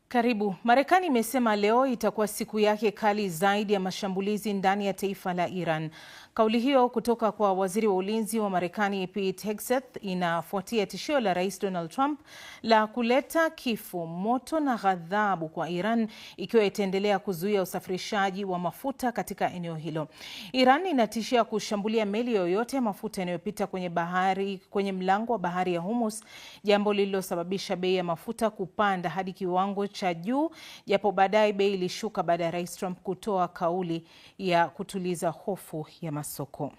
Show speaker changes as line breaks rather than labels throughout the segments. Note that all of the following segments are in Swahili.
Karibu. Marekani imesema leo itakuwa siku yake kali zaidi ya mashambulizi ndani ya taifa la Iran. Kauli hiyo kutoka kwa waziri wa ulinzi wa Marekani Pete Hegseth inafuatia tishio la Rais Donald Trump la kuleta kifo, moto na ghadhabu kwa Iran ikiwa itaendelea kuzuia usafirishaji wa mafuta katika eneo hilo. Iran inatishia kushambulia meli yoyote ya mafuta inayopita kwenye mlango wa bahari ya Hormuz, jambo lililosababisha bei ya mafuta kupanda hadi kiwango cha juu, japo baadaye bei ilishuka baada ya Rais Trump kutoa kauli ya kutuliza hofu ya masoko.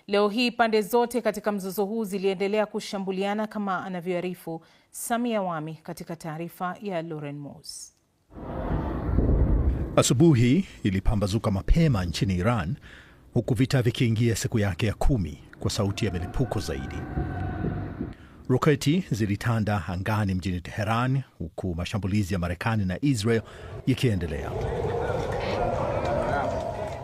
Leo hii pande zote katika mzozo huu ziliendelea kushambuliana kama anavyoarifu Samia Wami katika taarifa ya Lauren Moss.
Asubuhi ilipambazuka mapema nchini Iran, huku vita vikiingia siku yake ya 10 kwa sauti ya milipuko zaidi. Roketi zilitanda angani mjini Teheran, huku mashambulizi ya Marekani na Israel yakiendelea.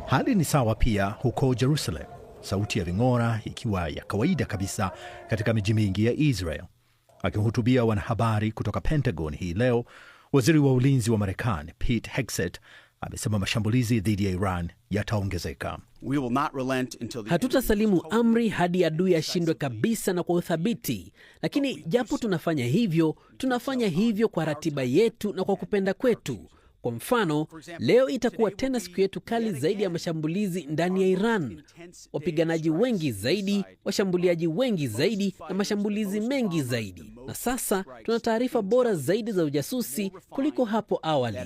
Hali ni sawa pia huko Jerusalem, sauti ya ving'ora ikiwa ya kawaida kabisa katika miji mingi ya Israel. Akihutubia wanahabari kutoka Pentagon hii leo, waziri wa ulinzi wa Marekani Pete Hegseth amesema mashambulizi dhidi ya Iran yataongezeka.
Hatutasalimu amri hadi adui ashindwe kabisa na kwa uthabiti. Lakini japo tunafanya hivyo kwa ratiba yetu na kwa kupenda kwetu. Kwa mfano, leo itakuwa tena siku yetu kali zaidi ya mashambulizi ndani ya Iran. Wapiganaji wengi zaidi, washambuliaji wengi zaidi na mashambulizi mengi zaidi. Na sasa tuna taarifa bora zaidi za ujasusi kuliko hapo awali.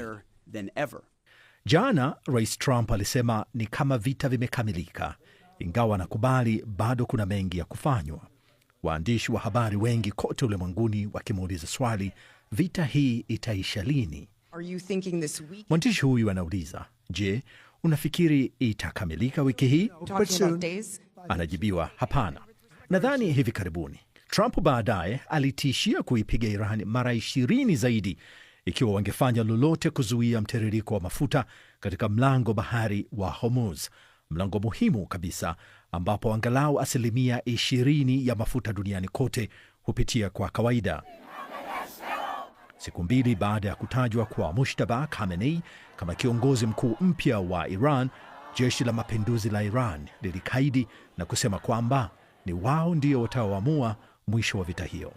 Jana, Rais Trump alisema ni kama vita vimekamilika, ingawa anakubali bado kuna mengi ya kufanywa. Waandishi wa habari wengi kote ulimwenguni wakimuuliza swali, vita hii itaisha lini? Mwandishi huyu anauliza, je, unafikiri itakamilika wiki hii? Anajibiwa, hapana. Nadhani hivi karibuni. Trump baadaye alitishia kuipiga Iran mara 20 zaidi ikiwa wangefanya lolote kuzuia mtiririko wa mafuta katika mlango bahari wa Hormuz, mlango muhimu kabisa ambapo angalau 20% ya mafuta duniani kote hupitia kwa kawaida. Siku 2 baada ya kutajwa kwa Mujtaba Khamenei kama kiongozi mkuu mpya wa Iran, jeshi la mapinduzi la Iran lilikaidi na kusema kwamba ni wao ndio wataoamua mwisho wa vita hiyo.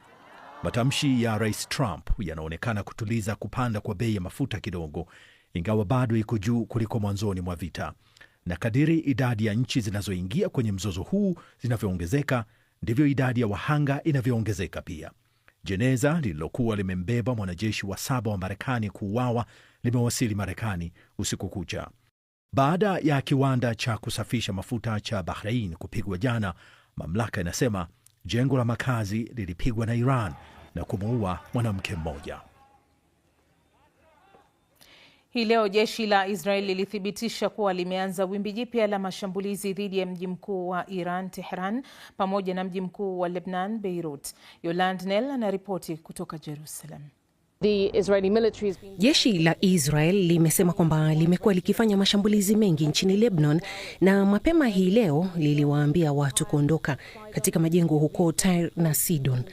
Matamshi ya Rais Trump yanaonekana kutuliza kupanda kwa bei ya mafuta kidogo, ingawa bado iko juu kuliko mwanzoni mwa vita. Na kadiri idadi ya nchi zinazoingia kwenye mzozo huu zinavyoongezeka, ndivyo idadi ya wahanga inavyoongezeka pia. Jeneza lililokuwa limembeba mwanajeshi wa 7 wa Marekani kuuawa limewasili Marekani usiku kucha. Baada ya kiwanda cha kusafisha mafuta cha Bahrain kupigwa jana, mamlaka inasema jengo la makazi lilipigwa na Iran na kumuua mwanamke mmoja.
Hii leo jeshi la Israel lilithibitisha kuwa limeanza wimbi jipya la mashambulizi dhidi ya mji mkuu wa Iran, Tehran, pamoja na mji mkuu wa Lebanon, Beirut. Yolande Nel anaripoti kutoka Jerusalem.
Jeshi la Israel limesema kwamba limekuwa likifanya mashambulizi mengi nchini Lebanon, na mapema hii leo liliwaambia watu kuondoka katika majengo huko Tyre na Sidon.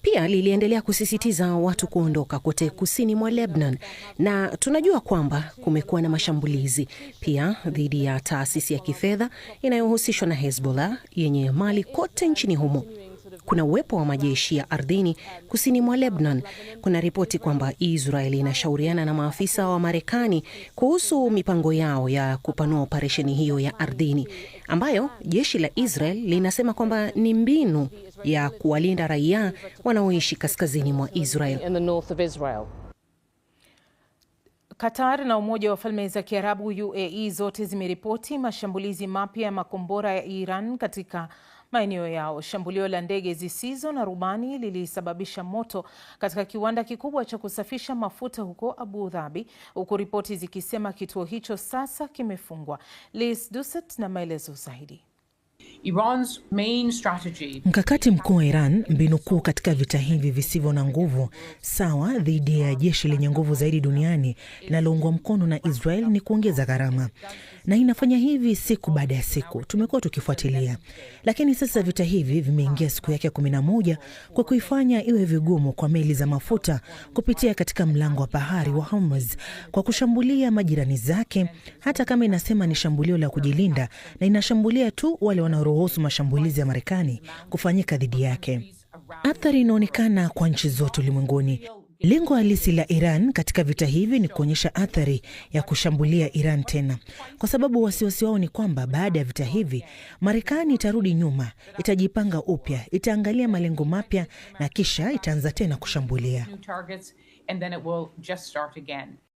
Pia liliendelea kusisitiza watu kuondoka kote kusini mwa Lebanon, na tunajua kwamba kumekuwa na mashambulizi pia dhidi ya taasisi ya kifedha inayohusishwa na Hezbollah yenye mali kote nchini humo. Kuna uwepo wa majeshi ya ardhini kusini mwa Lebanon. Kuna ripoti kwamba Israel inashauriana na maafisa wa Marekani kuhusu mipango yao ya kupanua operesheni hiyo ya ardhini, ambayo jeshi la Israel linasema kwamba ni mbinu ya kuwalinda raia wanaoishi kaskazini mwa Israel.
Qatar na Umoja wa Falme za Kiarabu UAE zote zimeripoti mashambulizi mapya ya makombora ya Iran katika maeneo yao. Shambulio la ndege zisizo na rubani lilisababisha moto katika kiwanda kikubwa cha kusafisha mafuta huko Abu Dhabi, huku ripoti zikisema kituo hicho sasa kimefungwa. Liz Duset na maelezo zaidi.
Iran's main strategy.
Mkakati mkuu wa Iran, mbinu kuu katika vita hivi visivyo na nguvu sawa dhidi ya jeshi lenye nguvu zaidi duniani linaloungwa mkono na Israel, ni kuongeza gharama. na inafanya hivi siku baada ya siku. Tumekuwa tukifuatilia, lakini sasa vita hivi vimeingia siku yake 11 kwa kuifanya iwe vigumu kwa meli za mafuta kupitia katika mlango wa bahari wa Hormuz kwa kushambulia majirani zake, hata kama inasema ni shambulio la kujilinda na inashambulia tu wale wanaoruhusu mashambulizi ya Marekani kufanyika dhidi yake. Athari inaonekana kwa nchi zote ulimwenguni. Lengo halisi la Iran katika vita hivi ni kuonyesha athari ya kushambulia Iran tena, kwa sababu wasiwasi wao ni kwamba baada ya vita hivi Marekani itarudi nyuma, itajipanga upya, itaangalia malengo mapya na kisha itaanza tena kushambulia.